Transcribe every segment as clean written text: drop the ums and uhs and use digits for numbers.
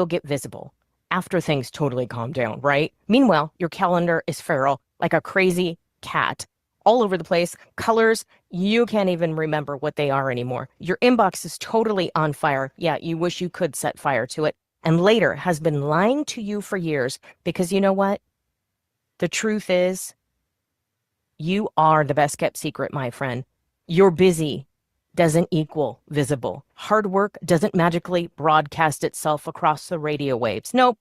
you'll get visible after things totally calm down, right? Meanwhile, your calendar is feral, like a crazy cat, all over the place. Colors, you can't even remember what they are anymore. Your inbox is totally on fire. Yeah, you wish you could set fire to it. And later has been lying to you for years because you know what? The truth is, you are the best kept secret, my friend. You're busy doesn't equal visible. Hard work doesn't magically broadcast itself across the radio waves. Nope.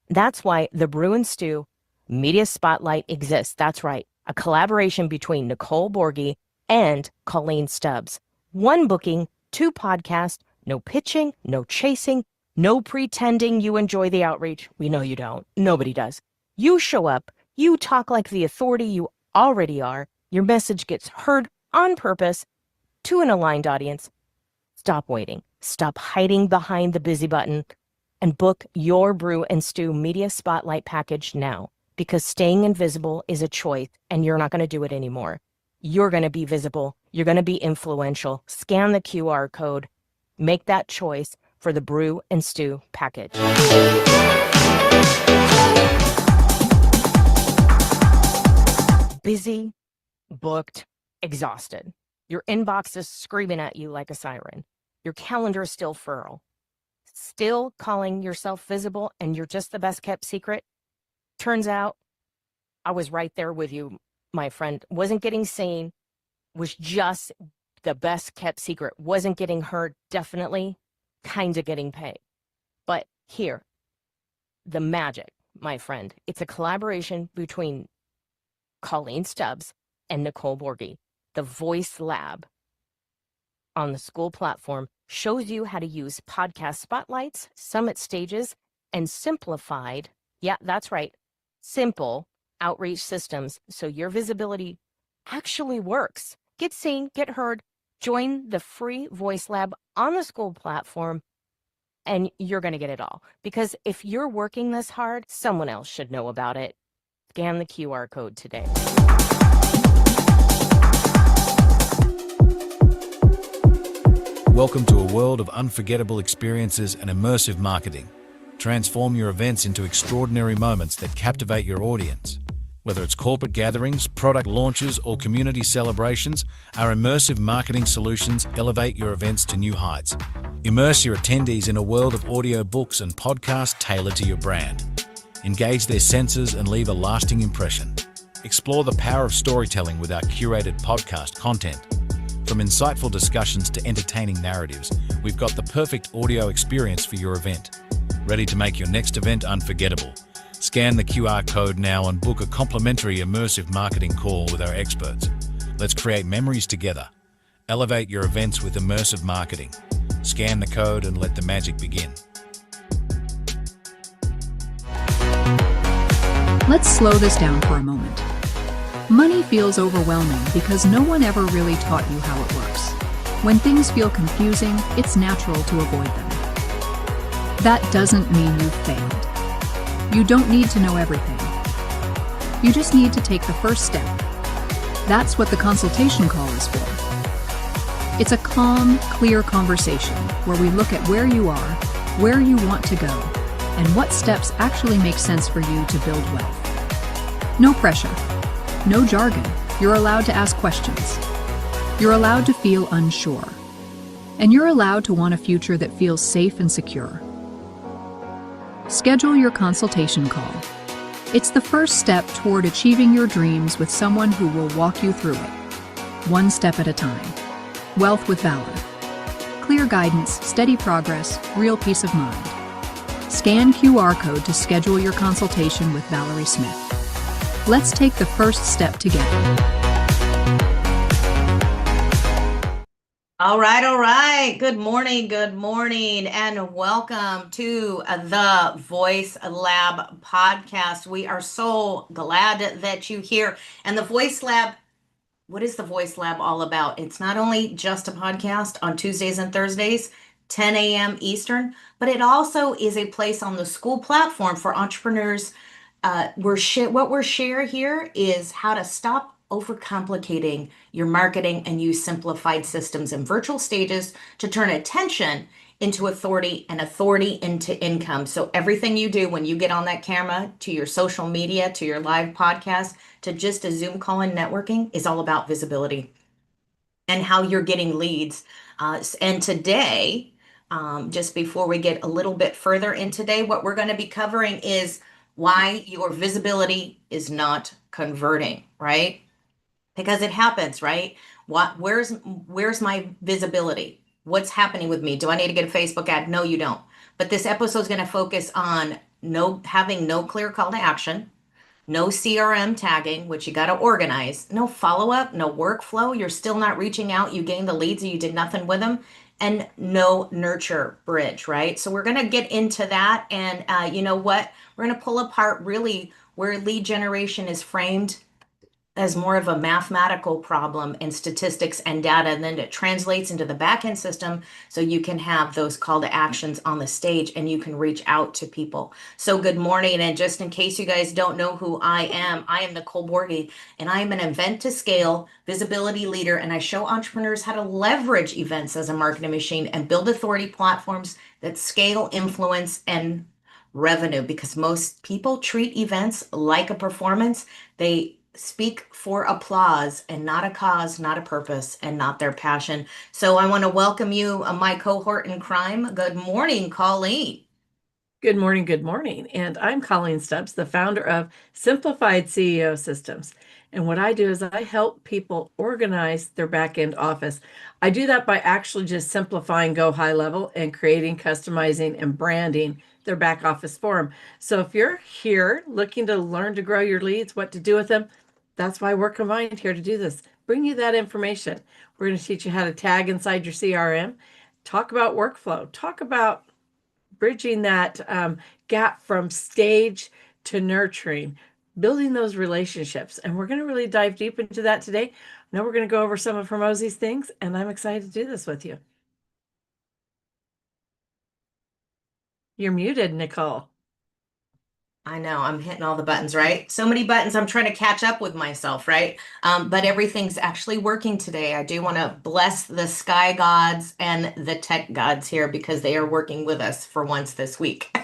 That's why the Brew and Stew Media Spotlight exists. That's right. A collaboration between Nicole Borghi and Colleen Stubbs. One booking, two podcasts, no pitching, no chasing, no pretending you enjoy the outreach. We know you don't. Nobody does. You show up, you talk like the authority you already are. Your message gets heard on purpose to an aligned audience. Stop waiting. Stop hiding behind the busy button and book your Brew and Stew Media Spotlight package now, because staying invisible is a choice and you're not going to do it anymore. You're going to be visible. You're going to be influential. Scan the QR code. Make that choice for the Brew and Stew package. Busy, booked, exhausted. Your inbox is screaming at you like a siren. Your calendar is still feral. Still calling yourself visible and you're just the best kept secret? Turns out I was right there with you, my friend. Wasn't getting seen, was just the best kept secret. Wasn't getting heard, definitely kind of getting paid. But here, the magic, my friend. It's a collaboration between Colleen Stubbs and Nicole Borghi. The Voice Lab on the school platform shows you how to use podcast spotlights, summit stages, and simplified, yeah, that's right, simple outreach systems so your visibility actually works. Get seen, get heard, join the free Voice Lab on the school platform, and you're going to get it all. Because if you're working this hard, someone else should know about it. Scan the QR code today. Welcome to a world of unforgettable experiences and immersive marketing. Transform your events into extraordinary moments that captivate your audience. Whether it's corporate gatherings, product launches, or community celebrations, our immersive marketing solutions elevate your events to new heights. Immerse your attendees in a world of audio books and podcasts tailored to your brand. Engage their senses and leave a lasting impression. Explore the power of storytelling with our curated podcast content. From insightful discussions to entertaining narratives, we've got the perfect audio experience for your event. Ready to make your next event unforgettable? Scan the QR code now and book a complimentary immersive marketing call with our experts. Let's create memories together. Elevate your events with immersive marketing. Scan the code and let the magic begin. Let's slow this down for a moment. Money feels overwhelming because no one ever really taught you how it works. When things feel confusing, it's natural to avoid them. That doesn't mean you've failed. You don't need to know everything. You just need to take the first step. That's what the consultation call is for. It's a calm, clear conversation where we look at where you are, where you want to go, and what steps actually make sense for you to build wealth. No pressure. No jargon. You're allowed to ask questions. You're allowed to feel unsure. And you're allowed to want a future that feels safe and secure. Schedule your consultation call. It's the first step toward achieving your dreams with someone who will walk you through it, one step at a time. Wealth with Valor. Clear guidance, steady progress, real peace of mind. Scan QR code to schedule your consultation with Valerie Smith. Let's take the first step together. All right. Good morning, and welcome to the Voice Lab podcast. We are so glad that you're here. And the Voice Lab, what is the Voice Lab all about? It's not only just a podcast on Tuesdays and Thursdays, 10 a.m. Eastern, but it also is a place on the school platform for entrepreneurs. What we're sharing here is how to stop overcomplicating your marketing and use simplified systems and virtual stages to turn attention into authority and authority into income. So everything you do when you get on that camera, to your social media, to your live podcast, to just a Zoom call and networking, is all about visibility and how you're getting leads. And today, just before we get a little bit further in today, what we're going to be covering is why your visibility is not converting, right? Because it happens, right? Where's my visibility? What's happening with me? Do I need to get a Facebook ad? No, you don't. But this episode is going to focus on having no clear call to action, no CRM tagging, which you got to organize, no follow-up, no workflow. You're still not reaching out. You gained the leads and you did nothing with them, and no nurture bridge, right? So we're going to get into that. And you know what? We're going to pull apart really where lead generation is framed as more of a mathematical problem and statistics and data, and then it translates into the backend system so you can have those call to actions on the stage and you can reach out to people. So good morning, and just in case you guys don't know who I am Nicole Borghi, and I am an event to scale visibility leader, and I show entrepreneurs how to leverage events as a marketing machine and build authority platforms that scale influence and revenue, because most people treat events like a performance. They speak for applause and not a cause, not a purpose, and not their passion. So I want to welcome you, my cohort in crime. Good morning, Colleen. Good morning, good morning. And I'm Colleen Stubbs, the founder of Simplified CEO Systems. And what I do is I help people organize their back-end office. I do that by actually just simplifying Go High Level and creating, customizing, and branding their back office for them. So if you're here looking to learn to grow your leads, what to do with them, that's why we're combined here to do this. Bring you that information. We're going to teach you how to tag inside your CRM, talk about workflow, talk about bridging that gap from stage to nurturing, building those relationships. And we're going to really dive deep into that today. I know we're going to go over some of Hormozi's things, and I'm excited to do this with you. You're muted, Nicole. I know, I'm hitting all the buttons, right? So many buttons, I'm trying to catch up with myself, right? But everything's actually working today. I do want to bless the sky gods and the tech gods here because they are working with us for once this week.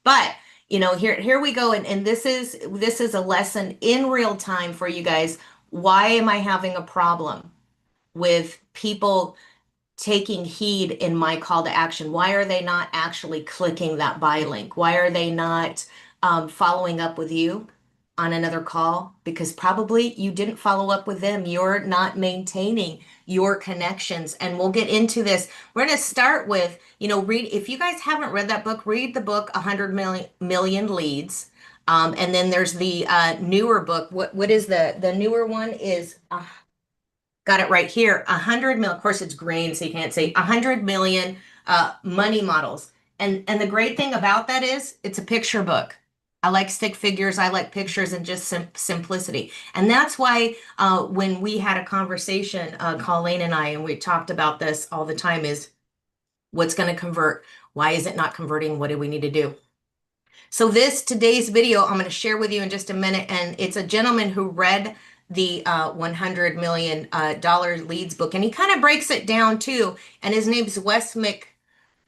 But, you know, here we go. And this is a lesson in real time for you guys. Why am I having a problem with people taking heed in my call to action? Why are they not actually clicking that buy link? Why are they not following up with you on another call? Because probably you didn't follow up with them. You're not maintaining your connections. And we'll get into this. We're going to start with, you know, if you guys haven't read that book, read the book 100 Million Leads. And then there's the newer book. What is the newer one is got it right here. 100 million, of course it's green, so you can't say 100 million money models. And the great thing about that is it's a picture book. I like stick figures. I like pictures and just simplicity. And that's why when we had a conversation, Colleen and I, and we talked about this all the time, is what's going to convert? Why is it not converting? What do we need to do? So today's video, I'm going to share with you in just a minute. And it's a gentleman who read the $100 million leads book, and he kind of breaks it down too, and his name's Wes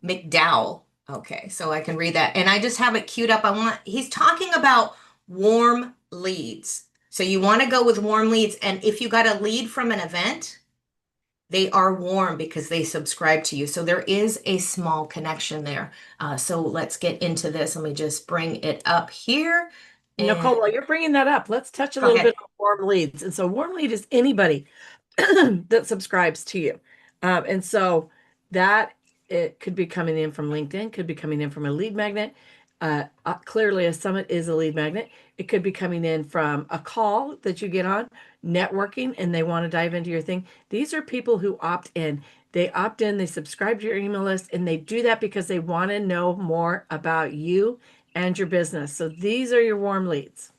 McDowell. Okay, so I can read that, and I just have it queued up. He's talking about warm leads. So you want to go with warm leads, and if you got a lead from an event, they are warm because they subscribe to you. So there is a small connection there. So let's get into this. Let me just bring it up here. Nicole, while you're bringing that up, let's touch a little bit on warm leads. And so warm lead is anybody that subscribes to you. And so that it could be coming in from LinkedIn, could be coming in from a lead magnet. Clearly a summit is a lead magnet. It could be coming in from a call that you get on, networking, and they want to dive into your thing. These are people who opt in. They opt in, they subscribe to your email list, and they do that because they want to know more about you and your business. So these are your warm leads.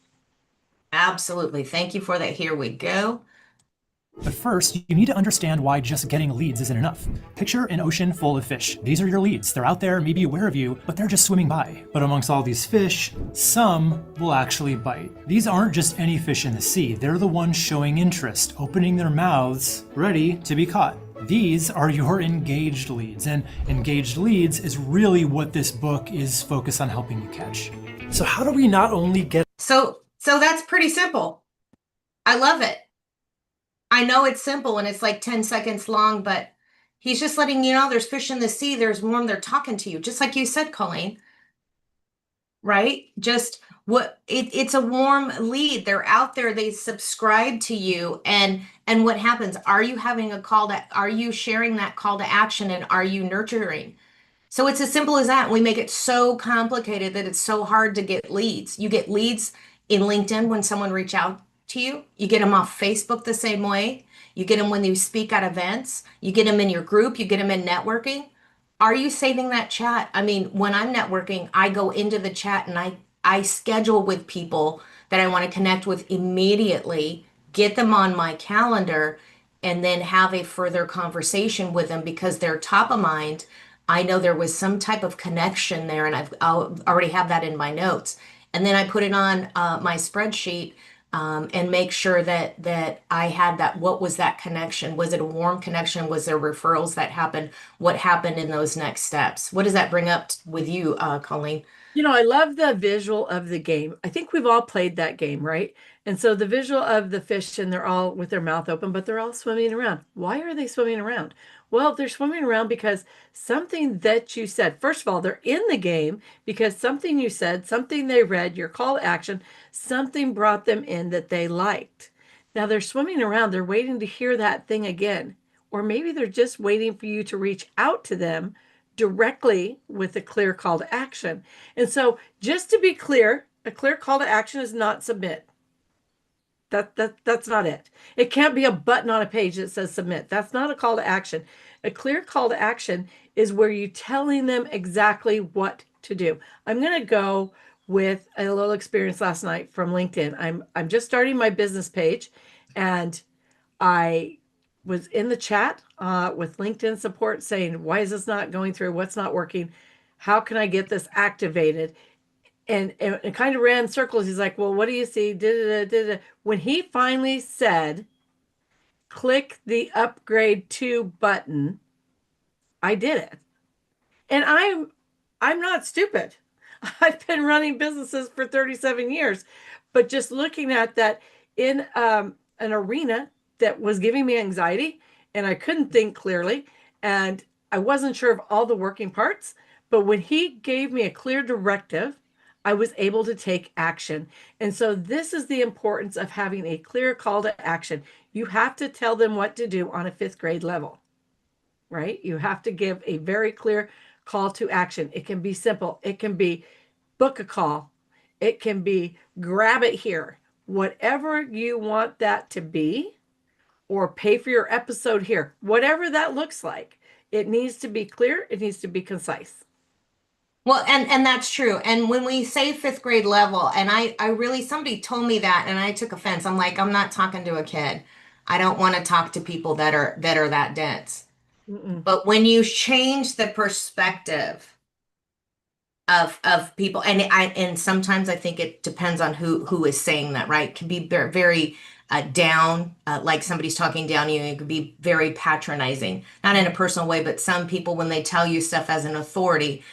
Absolutely. Thank you for that. Here we go. But first, you need to understand why just getting leads isn't enough. Picture an ocean full of fish. These are your leads. They're out there, maybe aware of you, but they're just swimming by. But amongst all these fish, some will actually bite. These aren't just any fish in the sea. They're the ones showing interest, opening their mouths, ready to be caught. These are your engaged leads, and engaged leads is really what this book is focused on helping you catch. So how do we not only get So that's pretty simple. I love it. I know it's simple and it's like 10 seconds long, but he's just letting you know there's fish in the sea, there's warm, they're talking to you, just like you said, Colleen. Right? Just it's a warm lead. They're out there, they subscribe to you, and what happens? Are you having are you sharing that call to action, and are you nurturing? So it's as simple as that. We make it so complicated that it's so hard to get leads. You get leads in LinkedIn when someone reach out to you. You get them off Facebook the same way. You get them when you speak at events. You get them in your group. You get them in networking. Are you saving that chat? I mean, when I'm networking, I go into the chat and I schedule with people that I want to connect with immediately, get them on my calendar, and then have a further conversation with them because they're top of mind. I know there was some type of connection there, and I'll already have that in my notes. And then I put it on my spreadsheet and make sure that I had that. What was that connection? Was it a warm connection? Was there referrals that happened? What happened in those next steps? What does that bring up with you, Colleen? You know, I love the visual of the game. I think we've all played that game, right? And so the visual of the fish, and they're all with their mouth open, but they're all swimming around. Why are they swimming around? Well, they're swimming around because something that you said, first of all, they're in the game because something you said, something they read, your call to action, something brought them in that they liked. Now they're swimming around, they're waiting to hear that thing again. Or maybe they're just waiting for you to reach out to them directly with a clear call to action. And so just to be clear, a clear call to action is not submit. That's not it. It can't be a button on a page that says submit. That's not a call to action. A clear call to action is where you're telling them exactly what to do. I'm going to go with a little experience last night from LinkedIn. I'm just starting my business page, and I was in the chat with LinkedIn support saying, why is this not going through? What's not working? How can I get this activated? And it kind of ran circles. He's like, well, what do you see? When he finally said, click the upgrade to button, I did it. And I'm not stupid. I've been running businesses for 37 years, but just looking at that in an arena that was giving me anxiety, and I couldn't think clearly, and I wasn't sure of all the working parts, but when he gave me a clear directive, I was able to take action. And so this is the importance of having a clear call to action. You have to tell them what to do on a 5th grade level, right? You have to give a very clear call to action. It can be simple. It can be book a call. It can be grab it here. Whatever you want that to be, or pay for your episode here, whatever that looks like, it needs to be clear. It needs to be concise. Well, and that's true. And when we say 5th grade level, and I really, somebody told me that and I took offense. I'm like, I'm not talking to a kid. I don't want to talk to people that are that dense. But when you change the perspective of people, and sometimes I think it depends on who is saying that, right? It can be very down, like somebody's talking down to you. It could be very patronizing, not in a personal way, but some people, when they tell you stuff as an authority,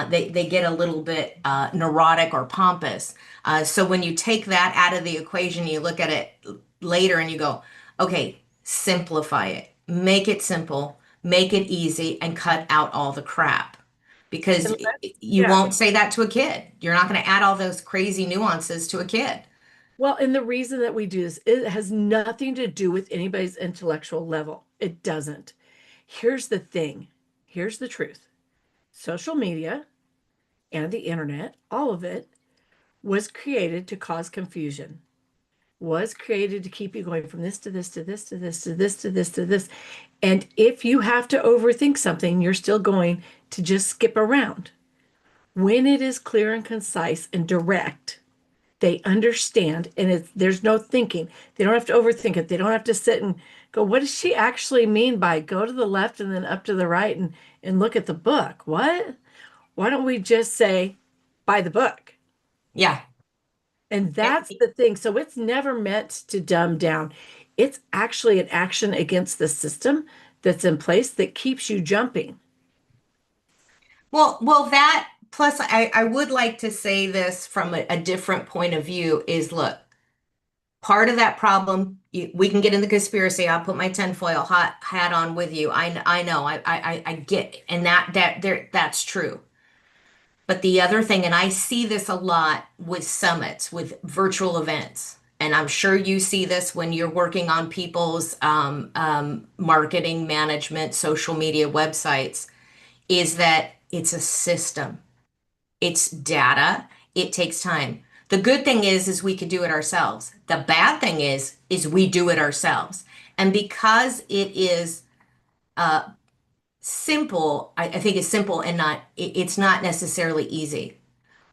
they get a little bit neurotic or pompous. So when you take that out of the equation, you look at it later and you go, okay, simplify it, make it simple, make it easy, and cut out all the crap. Because you won't say that to a kid. You're not going to add all those crazy nuances to a kid. Well, and the reason that we do this, it has nothing to do with anybody's intellectual level. It doesn't. Here's the thing. Here's the truth. Social media and the internet, all of it, was created to cause confusion, was created to keep you going from this to this to this to this to this to this to this. And if you have to overthink something, you're still going to just skip around. When it is clear and concise and direct, they understand, and there's no thinking. They don't have to overthink it. They don't have to sit and go, what does she actually mean by go to the left and then up to the right and look at the book? What? Why don't we just say, buy the book? Yeah. And that's the thing. So it's never meant to dumb down. It's actually an action against the system that's in place that keeps you jumping. Well, that plus I would like to say this from a different point of view is look, part of that problem, we can get in the conspiracy. I'll put my tinfoil hat on with you. I know, I get, and that's true. But the other thing, and I see this a lot with summits, with virtual events, and I'm sure you see this when you're working on people's marketing management, social media websites, is that it's a system. It's data. It takes time. The good thing is we could do it ourselves. The bad thing is we do it ourselves. And because it is simple, I think it's simple and it's not necessarily easy.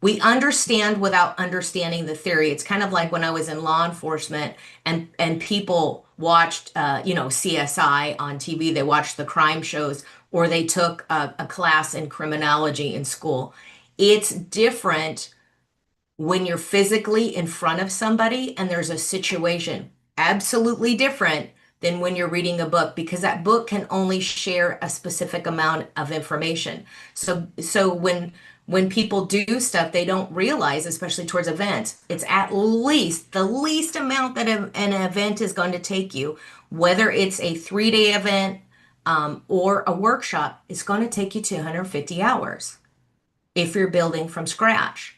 We understand without understanding the theory. It's kind of like when I was in law enforcement and people watched, CSI on TV. They watched the crime shows or they took a class in criminology in school. It's different when you're physically in front of somebody and there's a situation. Absolutely different than when you're reading a book because that book can only share a specific amount of information. So when people do stuff, they don't realize, especially towards events, it's at least the least amount that an event is going to take you, whether it's a 3-day event or a workshop, it's going to take you 250 hours if you're building from scratch.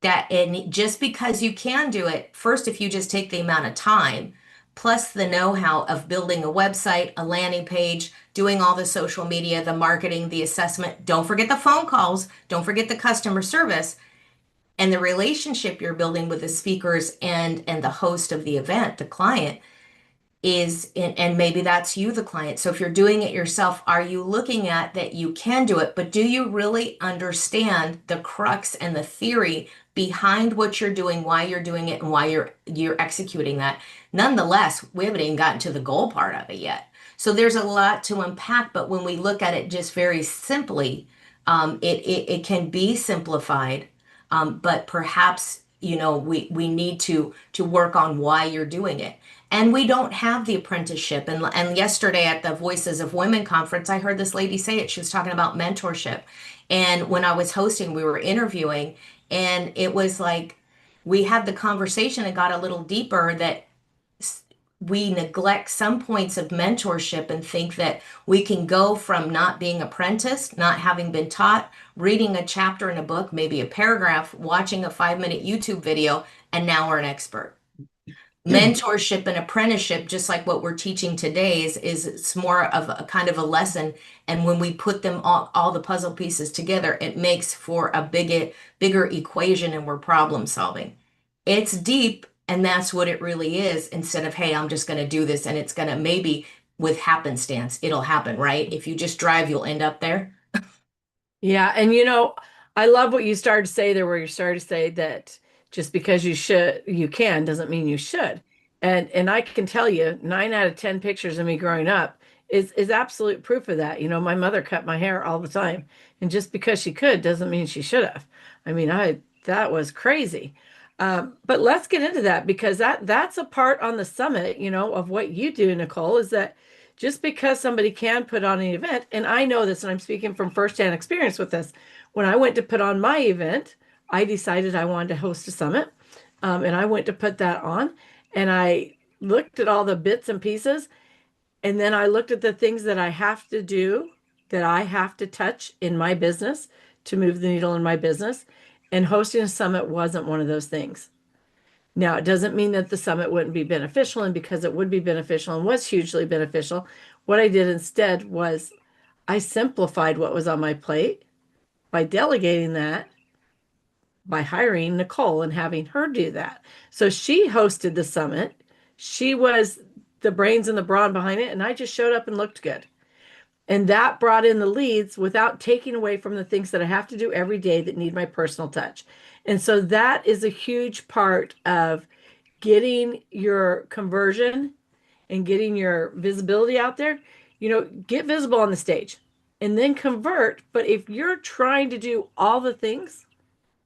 And just because you can do it, first, if you just take the amount of time, plus the know-how of building a website, a landing page, doing all the social media, the marketing, the assessment, don't forget the phone calls, don't forget the customer service, and the relationship you're building with the speakers and the host of the event, the client, and maybe that's you, the client. So if you're doing it yourself, are you looking at that you can do it, but do you really understand the crux and the theory behind what you're doing, why you're doing it, and why you're executing that? Nonetheless, we haven't even gotten to the goal part of it yet. So there's a lot to unpack, but when we look at it just very simply, it can be simplified, but perhaps we need to work on why you're doing it. And we don't have the apprenticeship. And yesterday at the Voices of Women conference, I heard this lady say it. She was talking about mentorship. And when I was hosting, we were interviewing, and it was like we had the conversation and got a little deeper that we neglect some points of mentorship and think that we can go from not being apprenticed, not having been taught, reading a chapter in a book, maybe a paragraph, watching a 5-minute YouTube video, and now we're an expert. Mentorship and apprenticeship, just like what we're teaching today, is it's more of a kind of a lesson. And when we put them all the puzzle pieces together, it makes for a bigger equation, and we're problem solving. It's deep, and that's what it really is, instead of, hey, I'm just going to do this and it's going to maybe with happenstance, it'll happen, right? If you just drive, you'll end up there. Yeah. And I love what you started to say there, where you started to say that just because you can doesn't mean you should. And I can tell you 9 out of 10 pictures of me growing up is absolute proof of that. My mother cut my hair all the time, and just because she could doesn't mean she should have. I mean, that was crazy. But let's get into that, because that's a part on the summit, of what you do, Nicole, is that just because somebody can put on an event, and I know this, and I'm speaking from firsthand experience with this, when I went to put on my event, I decided I wanted to host a summit, and I went to put that on, and I looked at all the bits and pieces, and then I looked at the things that I have to do, that I have to touch in my business to move the needle in my business, and hosting a summit wasn't one of those things. Now, it doesn't mean that the summit wouldn't be beneficial, and because it would be beneficial and was hugely beneficial, what I did instead was I simplified what was on my plate by delegating that, by hiring Nicole and having her do that. So she hosted the summit. She was the brains and the brawn behind it, and I just showed up and looked good. And that brought in the leads without taking away from the things that I have to do every day that need my personal touch. And so that is a huge part of getting your conversion and getting your visibility out there. Get visible on the stage and then convert. But if you're trying to do all the things,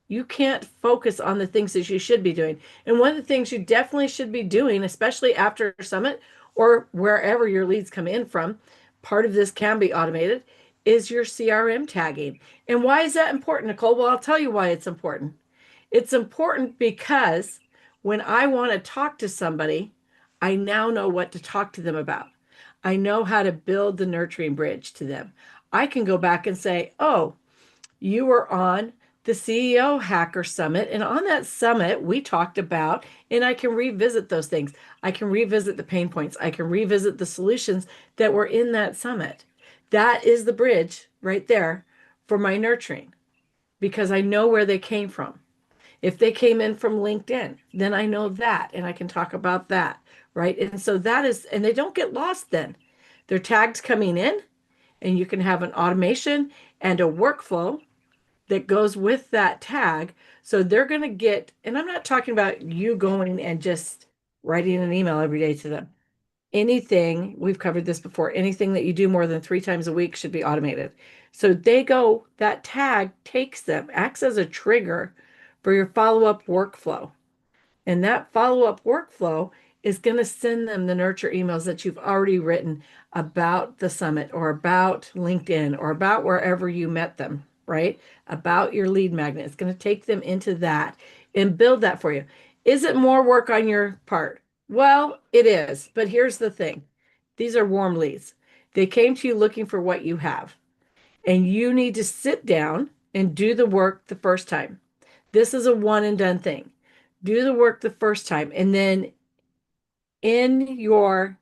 you can't focus on the things that you should be doing. And one of the things you definitely should be doing, especially after a summit or wherever your leads come in from, part of this can be automated, is your CRM tagging. And why is that important, Nicole? Well, I'll tell you why it's important. It's important because when I want to talk to somebody, I now know what to talk to them about. I know how to build the nurturing bridge to them. I can go back and say, oh, you were on the CEO Hacker Summit. And on that summit, we talked about, and I can revisit those things. I can revisit the pain points. I can revisit the solutions that were in that summit. That is the bridge right there for my nurturing, because I know where they came from. If they came in from LinkedIn, then I know that and I can talk about that, right? And so that is, and they don't get lost then. They're tagged coming in, and you can have an automation and a workflow that goes with that tag. So they're going to get, and I'm not talking about you going and just writing an email every day to them. Anything, we've covered this before, anything that you do more than 3 times a week should be automated. So they go, that tag takes them, acts as a trigger for your follow-up workflow. And that follow-up workflow is going to send them the nurture emails that you've already written about the summit or about LinkedIn or about wherever you met them, right? About your lead magnet. It's going to take them into that and build that for you. Is it more work on your part? Well, it is. But here's the thing. These are warm leads. They came to you looking for what you have. And you need to sit down and do the work the first time. This is a one and done thing. Do the work the first time, and then in your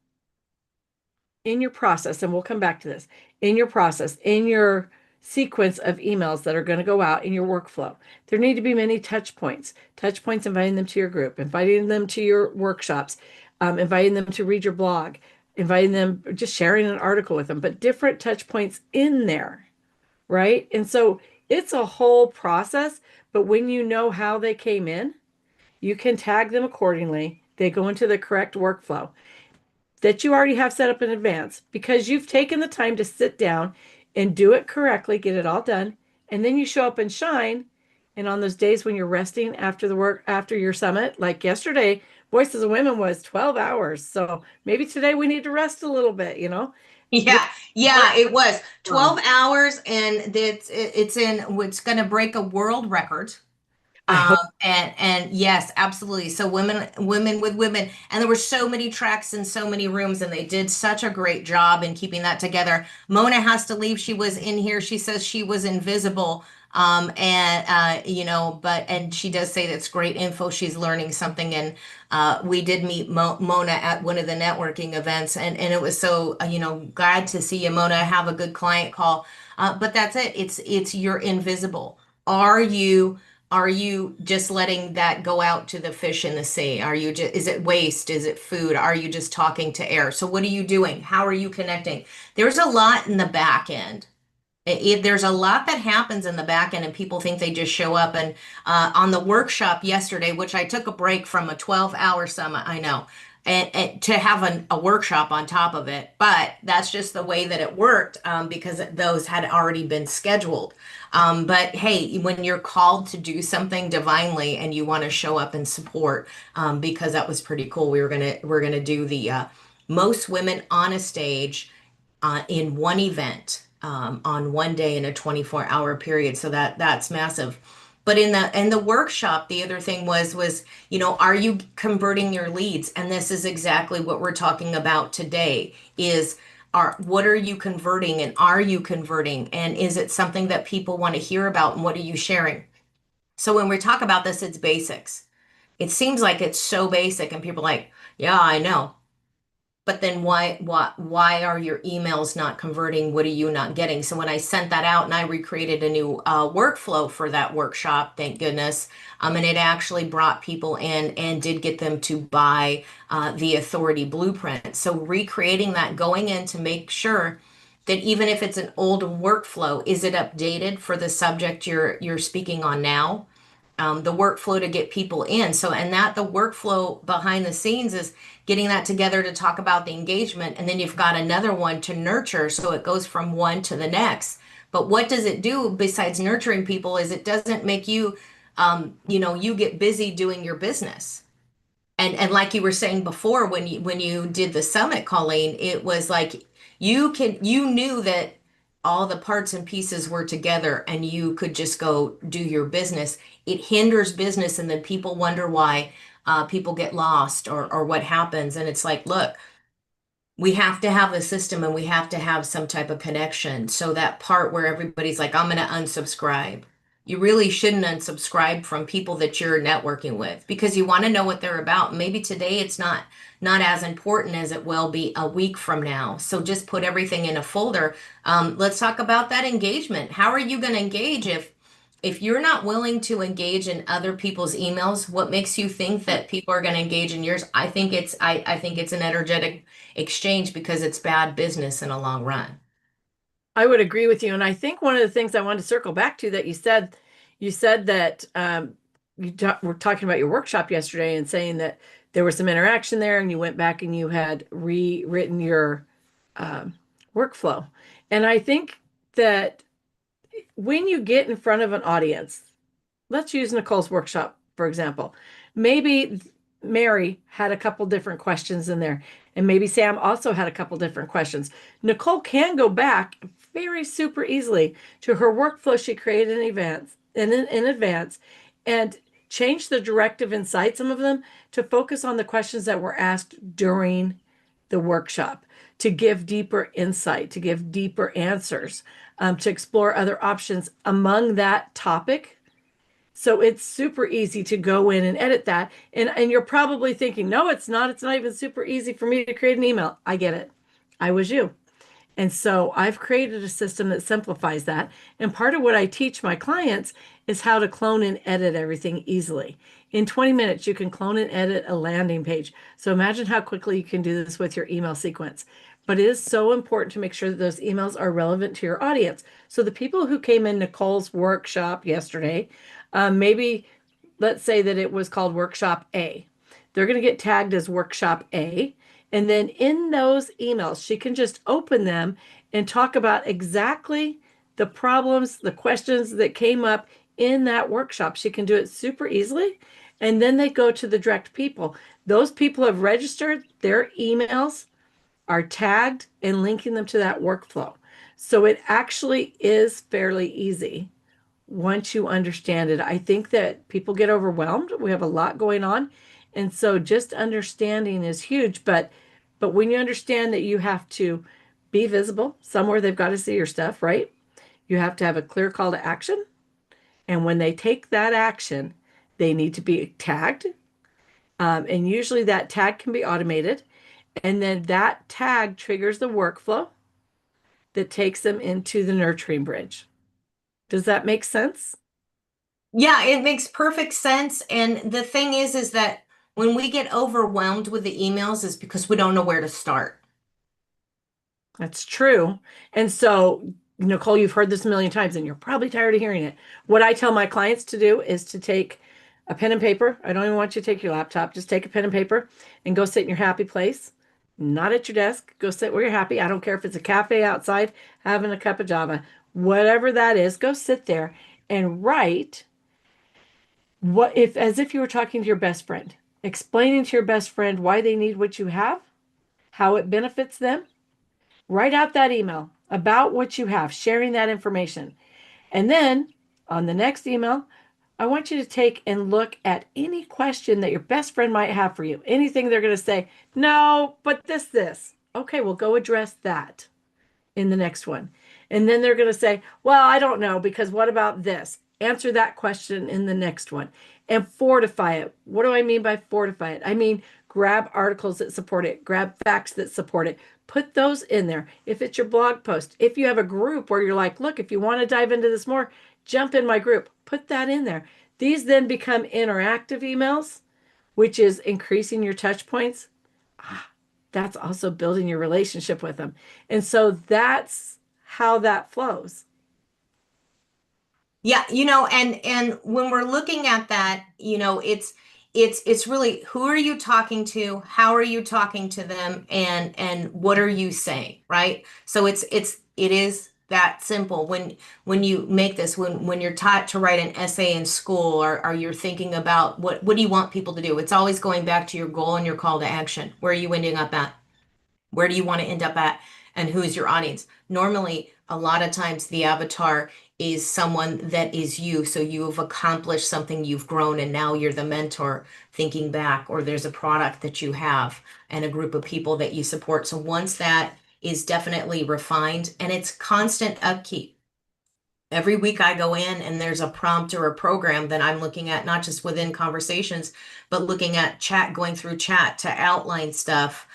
process, and we'll come back to this, in your process, in your sequence of emails that are going to go out in your workflow, there need to be many touch points, inviting them to your group, inviting them to your workshops, inviting them to read your blog, inviting them, just sharing an article with them, but different touch points in there, right? And so it's a whole process, but when you know how they came in, you can tag them accordingly. They go into the correct workflow that you already have set up in advance because you've taken the time to sit down and do it correctly, get it all done. And then you show up and shine. And on those days when you're resting after the work, after your summit, like yesterday, Voices of Women was 12 hours. So maybe today we need to rest a little bit, you know? Yeah, it was 12 hours, and it's going to break a world record. I hope. And yes, absolutely. So women with women, and there were so many tracks in so many rooms, and they did such a great job in keeping that together. Mona has to leave. She was in here. She says she was invisible. And she does say that's great info. She's learning something. And we did meet Mona at one of the networking events, and it was so, glad to see you, Mona. Have a good client call. But that's it. It's you're invisible. Are you just letting that go out to the fish in the sea? Is it waste? Is it food? Are you just talking to air? So what are you doing? How are you connecting? There's a lot in the back end. There's a lot that happens in the back end, and people think they just show up. And on the workshop yesterday, which I took a break from a 12-hour summit, I know, and to have a workshop on top of it, but that's just the way that it worked, because those had already been scheduled. But hey, when you're called to do something divinely and you want to show up and support, because that was pretty cool. We're gonna do the most women on a stage in one event, on one day in a 24-hour period. So that's massive. But in the workshop, the other thing was, are you converting your leads? And this is exactly what we're talking about today is, what are you converting, and are you converting? And is it something that people want to hear about, and what are you sharing? So when we talk about this, it's basics. It seems like it's so basic, and people are like, yeah, I know. But then why are your emails not converting? What are you not getting? So when I sent that out and I recreated a new workflow for that workshop, thank goodness, and it actually brought people in and did get them to buy the Authority Blueprint. So recreating that, going in to make sure that even if it's an old workflow, is it updated for the subject you're speaking on now? The workflow to get people in. So, and that the workflow behind the scenes is getting that together to talk about the engagement. And then you've got another one to nurture. So it goes from one to the next. But what does it do besides nurturing people is it doesn't make you, you get busy doing your business. And like you were saying before, when you did the summit, Colleen, it was like you knew that all the parts and pieces were together and you could just go do your business. It hinders business, and then people wonder why people get lost or what happens. And it's like, look, we have to have a system and we have to have some type of connection. So that part where everybody's like, I'm going to unsubscribe. You really shouldn't unsubscribe from people that you're networking with because you want to know what they're about. Maybe today it's not as important as it will be a week from now. So just put everything in a folder. Let's talk about that engagement. How are you going to engage if you're not willing to engage in other people's emails? What makes you think that people are going to engage in yours? I think it's an energetic exchange because it's bad business in a long run. I would agree with you. And I think one of the things I wanted to circle back to that you said that were talking about your workshop yesterday and saying that there was some interaction there and you went back and you had rewritten your workflow. And I think that when you get in front of an audience, let's use Nicole's workshop, for example. Maybe Mary had a couple different questions in there, and maybe Sam also had a couple different questions. Nicole can go back very super easily to her workflow she created in advance and change the directive inside some of them to focus on the questions that were asked during the workshop, to give deeper insight, to give deeper answers, to explore other options among that topic. So it's super easy to go in and edit that. And you're probably thinking, no, it's not. It's not even super easy for me to create an email. I get it. I was you. And so I've created a system that simplifies that. And part of what I teach my clients is how to clone and edit everything easily. In 20 minutes, you can clone and edit a landing page. So imagine how quickly you can do this with your email sequence. But it is so important to make sure that those emails are relevant to your audience. So the people who came in Nicole's workshop yesterday, maybe let's say that it was called Workshop A. They're going to get tagged as Workshop A. And then in those emails, she can just open them and talk about exactly the problems, the questions that came up in that workshop. She can do it super easily. And then they go to the direct people. Those people have registered, their emails are tagged and linking them to that workflow. So it actually is fairly easy once you understand it. I think that people get overwhelmed. We have a lot going on. And so just understanding is huge. But when you understand that you have to be visible somewhere, they've got to see your stuff, right? You have to have a clear call to action. And when they take that action, they need to be tagged. And usually that tag can be automated. And then that tag triggers the workflow that takes them into the nurturing bridge. Does that make sense? Yeah, it makes perfect sense. And the thing is that when we get overwhelmed with the emails is because we don't know where to start. That's true. And so, Nicole, you've heard this a million times and you're probably tired of hearing it. What I tell my clients to do is to take a pen and paper. I don't even want you to take your laptop. Just take a pen and paper and go sit in your happy place, not at your desk. Go sit where you're happy. I don't care if it's a cafe outside, having a cup of Java, whatever that is, go sit there and write as if you were talking to your best friend, explaining to your best friend why they need what you have, how it benefits them. Write out that email about what you have, sharing that information. And then on the next email, I want you to take and look at any question that your best friend might have for you. Anything they're going to say, no, but this. Okay, well, go address that in the next one. And then they're going to say, well, I don't know, because what about this? Answer that question in the next one and fortify it. What do I mean by fortify it? I mean, grab articles that support it, grab facts that support it, put those in there. If it's your blog post, if you have a group where you're like, look, if you want to dive into this more, jump in my group, put that in there. These then become interactive emails, which is increasing your touch points. That's also building your relationship with them. And so that's how that flows. Yeah, and when we're looking at that, it's really who are you talking to, how are you talking to them, and what are you saying, right? So it is that simple. When you make this, when you're taught to write an essay in school, or you're thinking about what do you want people to do? It's always going back to your goal and your call to action. Where are you ending up at? Where do you want to end up at? And who's your audience? Normally, a lot of times the avatar is someone that is you. So you have accomplished something, you've grown, and now you're the mentor thinking back, or there's a product that you have and a group of people that you support. So once that is definitely refined, and it's constant upkeep. Every week I go in and there's a prompt or a program that I'm looking at, not just within conversations, but looking at chat, going through chat to outline stuff,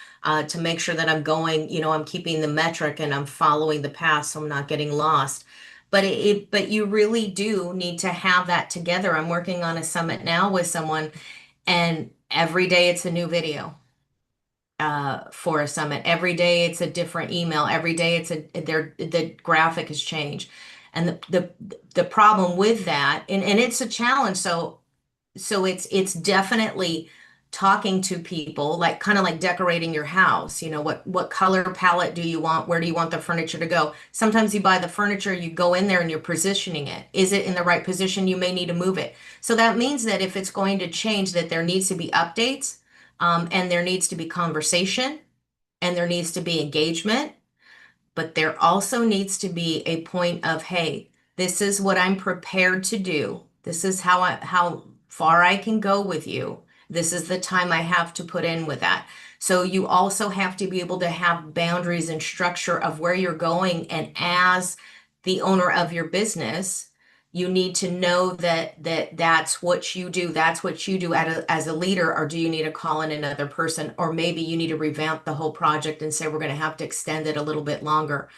to make sure that I'm going, I'm keeping the metric and I'm following the path so I'm not getting lost. But you really do need to have that together. I'm working on a summit now with someone, and every day it's a new video for a summit. Every day it's a different email. Every day the graphic has changed. And the problem with that, and it's a challenge. So it's definitely talking to people, like kind of like decorating your house. What color palette do you want? Where do you want the furniture to go? Sometimes you buy the furniture, you go in there and you're positioning it. Is it in the right position? You may need to move it. So that means that if it's going to change, that there needs to be updates, and there needs to be conversation, and there needs to be engagement. But there also needs to be a point of, hey, this is what I'm prepared to do. This is how far I can go with you. This is the time I have to put in with that. So you also have to be able to have boundaries and structure of where you're going. And as the owner of your business, you need to know that's what you do. That's what you do as a leader. Or do you need to call in another person? Or maybe you need to revamp the whole project and say, we're going to have to extend it a little bit longer,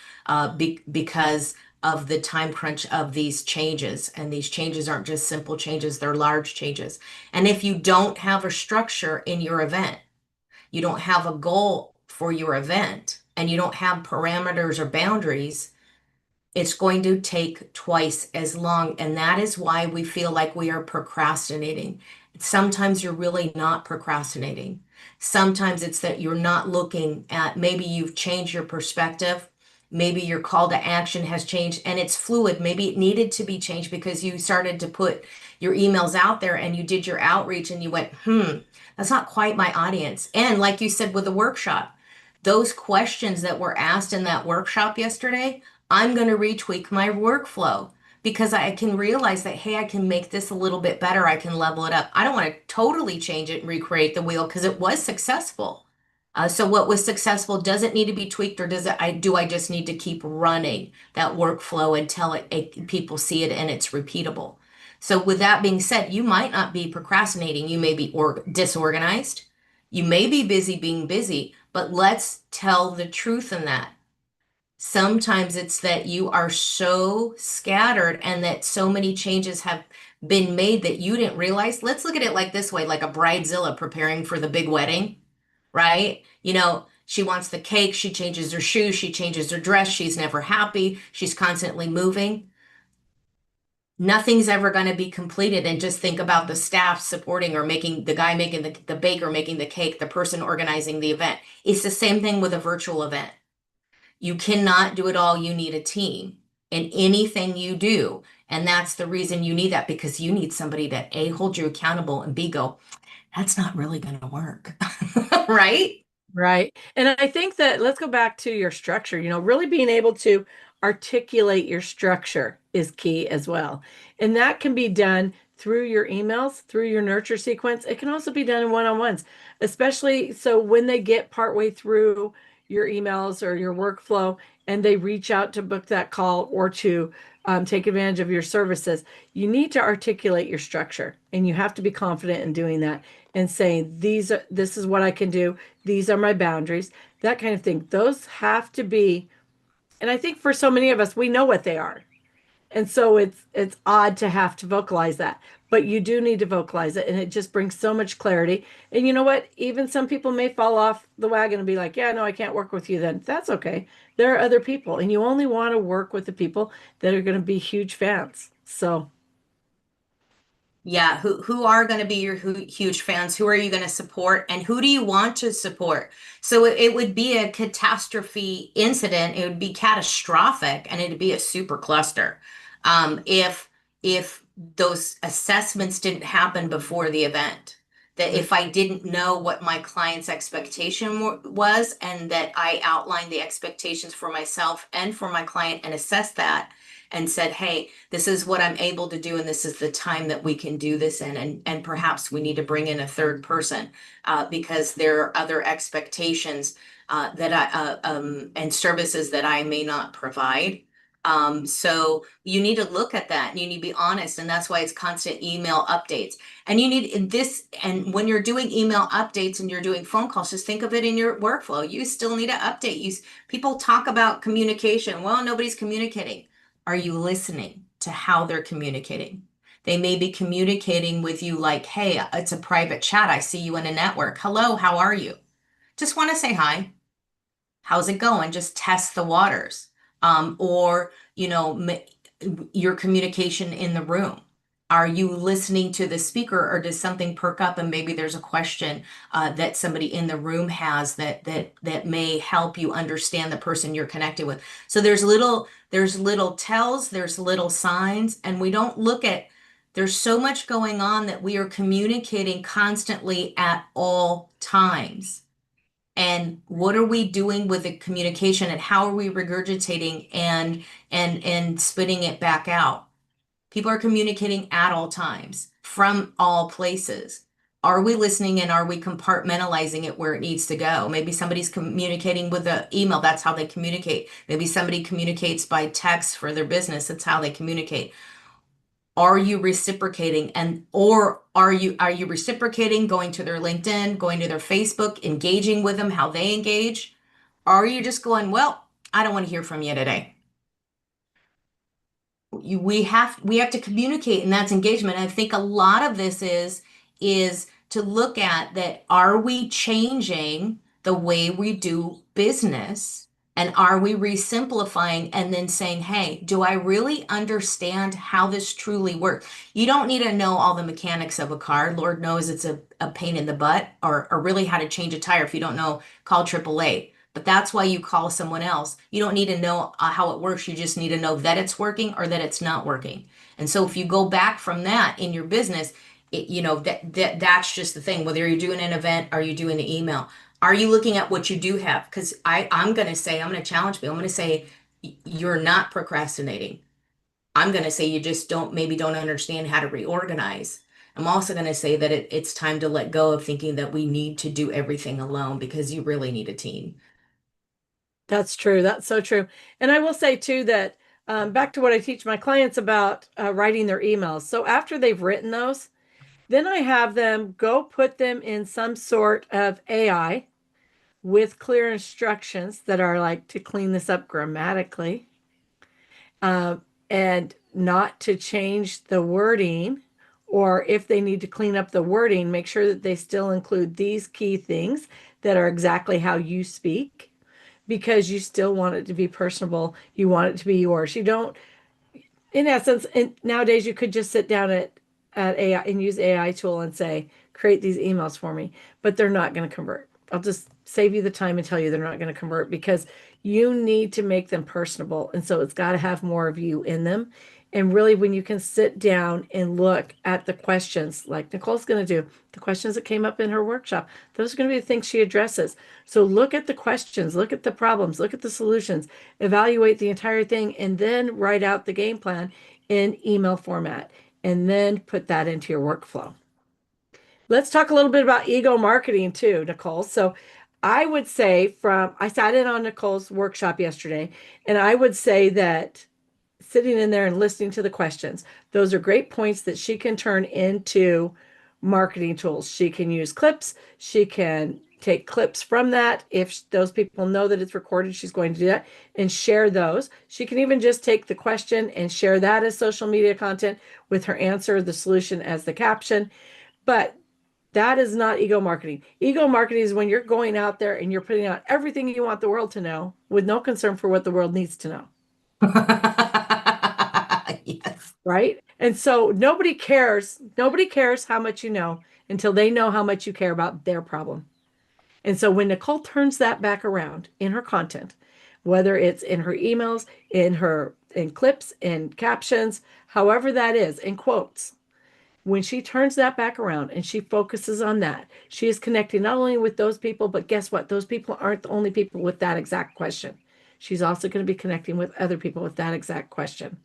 because of the time crunch of these changes. And these changes aren't just simple changes, they're large changes. And if you don't have a structure in your event, you don't have a goal for your event, and you don't have parameters or boundaries, it's going to take twice as long. And that is why we feel like we are procrastinating. Sometimes you're really not procrastinating. Sometimes it's that you're not looking at, maybe you've changed your perspective. Maybe your call to action has changed and it's fluid. Maybe it needed to be changed because you started to put your emails out there and you did your outreach and you went, that's not quite my audience. And like you said with the workshop, those questions that were asked in that workshop yesterday, I'm going to retweak my workflow because I can realize that, hey, I can make this a little bit better. I can level it up. I don't want to totally change it and recreate the wheel because it was successful. So what was successful doesn't need to be tweaked, or do I just need to keep running that workflow until people see it and it's repeatable? So with that being said, you might not be procrastinating. You may be disorganized. You may be busy being busy, but let's tell the truth in that. Sometimes it's that you are so scattered and that so many changes have been made that you didn't realize. Let's look at it like this way, like a bridezilla preparing for the big wedding, right? She wants the cake, she changes her shoes, she changes her dress, she's never happy, she's constantly moving. Nothing's ever going to be completed. And just think about the staff supporting or making the guy making the baker making the cake, the person organizing the event. It's the same thing with a virtual event. You cannot do it all. You need a team in anything you do. And that's the reason you need that, because you need somebody to A, hold you accountable, and B, go, that's not really going to work. Right? Right. And I think that, let's go back to your structure, really being able to articulate your structure is key as well. And that can be done through your emails, through your nurture sequence. It can also be done in one-on-ones, especially so when they get partway through your emails or your workflow and they reach out to book that call or to take advantage of your services, you need to articulate your structure, and you have to be confident in doing that and saying, this is what I can do. These are my boundaries, that kind of thing. Those have to be, and I think for so many of us, we know what they are. And so it's odd to have to vocalize that, but you do need to vocalize it, and it just brings so much clarity. And you know what? Even some people may fall off the wagon and be like, yeah, no, I can't work with you then. That's okay. There are other people, and you only want to work with the people that are going to be huge fans. So Yeah, who are going to be your huge fans? Who are you going to support, and who do you want to support? So it would be a catastrophe incident. It would be catastrophic, and it'd be a super cluster. If those assessments didn't happen before the event, that if I didn't know what my client's expectation was, and that I outlined the expectations for myself and for my client and assessed that and said, hey, this is what I'm able to do, and this is the time that we can do this in, and perhaps we need to bring in a third person because there are other expectations that and services that I may not provide. So you need to look at that and you need to be honest, and that's why it's constant email updates. And you need this, and when you're doing email updates and you're doing phone calls, just think of it in your workflow. You still need to update. People talk about communication. Well, nobody's communicating. Are you listening to how they're communicating? They may be communicating with you like, hey, it's a private chat. I see you in a network. Hello, how are you? Just want to say hi. How's it going? Just test the waters. Or, your communication in the room. Are you listening to the speaker, or does something perk up and maybe there's a question that somebody in the room has that may help you understand the person you're connected with? So there's little tells, there's little signs, and we don't look at, there's so much going on that we are communicating constantly at all times. And what are we doing with the communication, and how are we regurgitating and spitting it back out? People are communicating at all times from all places. Are we listening, and are we compartmentalizing it where it needs to go? Maybe somebody's communicating with an email. That's how they communicate. Maybe somebody communicates by text for their business. That's how they communicate. Are you reciprocating, or are you reciprocating, going to their LinkedIn, going to their Facebook, engaging with them, how they engage? Or are you just going, well, I don't want to hear from you today? We have to communicate, and that's engagement. And I think a lot of this is to look at that. Are we changing the way we do business? And are we resimplifying and then saying, hey, do I really understand how this truly works? You don't need to know all the mechanics of a car. Lord knows it's a pain in the butt, or really how to change a tire. If you don't know, call AAA. But that's why you call someone else. You don't need to know how it works. You just need to know that it's working or that it's not working. And so if you go back from that in your business, that's just the thing. Whether you're doing an event or you're doing an email, are you looking at what you do have? Because I'm going to challenge people. I'm going to say you're not procrastinating. I'm going to say you just don't understand how to reorganize. I'm also going to say that it's time to let go of thinking that we need to do everything alone, because you really need a team. That's true. That's so true. And I will say too that back to what I teach my clients about writing their emails. So after they've written those, then I have them go put them in some sort of AI with clear instructions that are like to clean this up grammatically and not to change the wording. Or if they need to clean up the wording, make sure that they still include these key things that are exactly how you speak, because you still want it to be personable. You want it to be yours. You don't, in essence, and nowadays you could just sit down at AI and use AI tool and say, create these emails for me, but they're not going to convert. I'll just save you the time and tell you they're not going to convert, because you need to make them personable. And so it's got to have more of you in them. And really, when you can sit down and look at the questions, like Nicole's going to do, the questions that came up in her workshop, those are going to be the things she addresses. So look at the questions, look at the problems, look at the solutions, evaluate the entire thing, and then write out the game plan in email format, and then put that into your workflow. Let's talk a little bit about ego marketing too, Nicole. So I would say I sat in on Nicole's workshop yesterday, and I would say that sitting in there and listening to the questions, those are great points that she can turn into marketing tools. She can use clips. She can take clips from that. If those people know that it's recorded, she's going to do that and share those. She can even just take the question and share that as social media content with her answer, the solution as the caption. But that is not ego marketing. Ego marketing is when you're going out there and you're putting out everything you want the world to know with no concern for what the world needs to know. Yes. right? And so nobody cares how much you know until they know how much you care about their problem. And so when Nicole turns that back around in her content, whether it's in her emails, in clips, in captions, however that is, in quotes, when she turns that back around and she focuses on that, she is connecting not only with those people, but guess what? Those people aren't the only people with that exact question. She's also going to be connecting with other people with that exact question.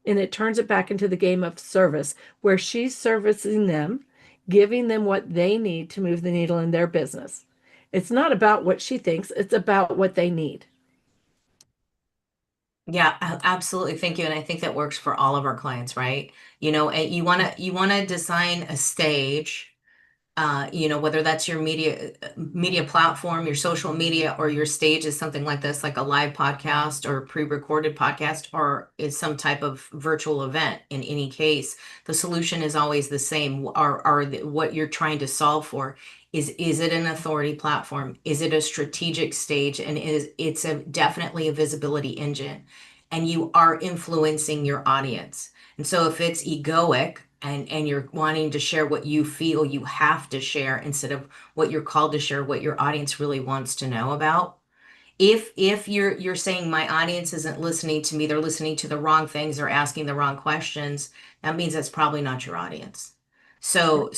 And it turns it back into the game of service where she's servicing them, giving them what they need to move the needle in their business. It's not about what she thinks, it's about what they need. Yeah, absolutely. Thank you. And I think that works for all of our clients, right? You want to design a stage, whether that's your media platform, your social media, or your stage is something like this, like a live podcast or pre-recorded podcast, or is some type of virtual event. In any case, the solution is always the same. What you're trying to solve for is it an authority platform? Is it a strategic stage? And it's definitely a visibility engine, and you are influencing your audience. And so if it's egoic and you're wanting to share what you feel you have to share instead of what you're called to share, what your audience really wants to know about. If you're saying my audience isn't listening to me, they're listening to the wrong things or asking the wrong questions, that means that's probably not your audience. So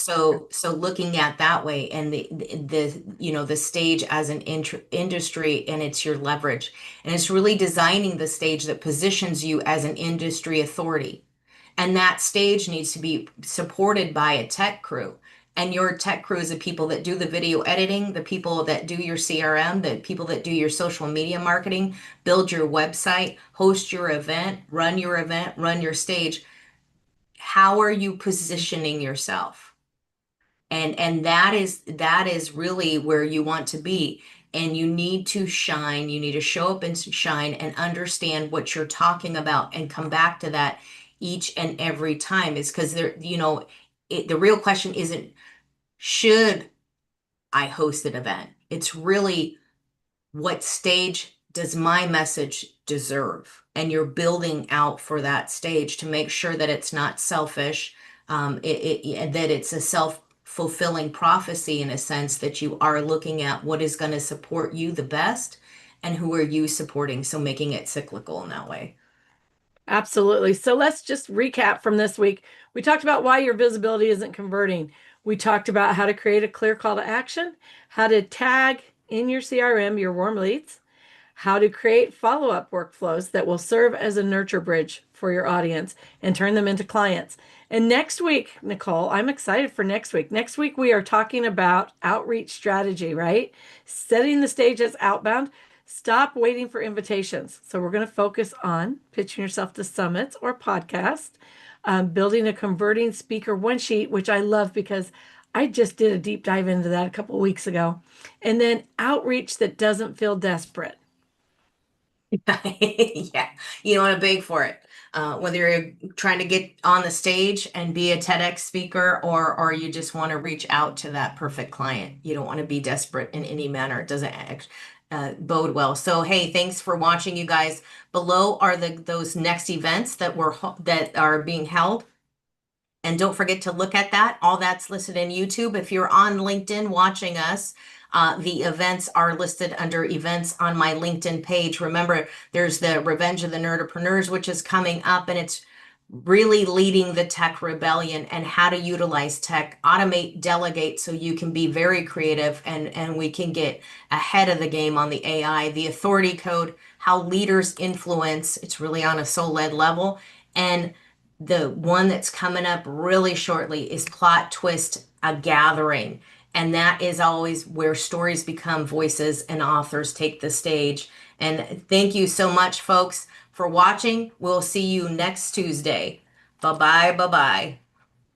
looking at that way, and the stage as an industry, and it's your leverage, and it's really designing the stage that positions you as an industry authority. And that stage needs to be supported by a tech crew. And your tech crew is the people that do the video editing, the people that do your CRM, the people that do your social media marketing, build your website, host your event, run your stage. How are you positioning yourself? And that is really where you want to be. And you need to shine, you need to show up and shine and understand what you're talking about and come back to that each and every time. Is because the real question isn't, should I host an event? It's really, what stage does my message deserve? And you're building out for that stage to make sure that it's not selfish, that it's a self-fulfilling prophecy, in a sense that you are looking at what is going to support you the best and who are you supporting. So making it cyclical in that way. Absolutely. So let's just recap from this week. We talked about why your visibility isn't converting. We talked about how to create a clear call to action, how to tag in your CRM your warm leads, how to create follow-up workflows that will serve as a nurture bridge for your audience and turn them into clients. And next week, Nicole, I'm excited for next week. Next week, we are talking about outreach strategy, right? Setting the stage as outbound. Stop waiting for invitations. So we're going to focus on pitching yourself to summits or podcasts, building a converting speaker one sheet, which I love because I just did a deep dive into that a couple of weeks ago. And then outreach that doesn't feel desperate. Yeah, you don't want to beg for it. Whether you're trying to get on the stage and be a TEDx speaker, or you just want to reach out to that perfect client. You don't want to be desperate in any manner. It doesn't bode well. So hey, thanks for watching, you guys. Below are those next events that are being held. And don't forget to look at that. All that's listed in YouTube. If you're on LinkedIn watching us, the events are listed under events on my LinkedIn page. Remember, there's the Revenge of the Nerdpreneurs, which is coming up, and it's really leading the tech rebellion and how to utilize tech, automate, delegate, so you can be very creative and we can get ahead of the game on the AI. The authority code, how leaders influence, it's really on a soul-led level. And the one that's coming up really shortly is Plot Twist, a Gathering. And that is always where stories become voices and authors take the stage. And thank you so much, folks, for watching. We'll see you next Tuesday. Bye-bye, bye-bye.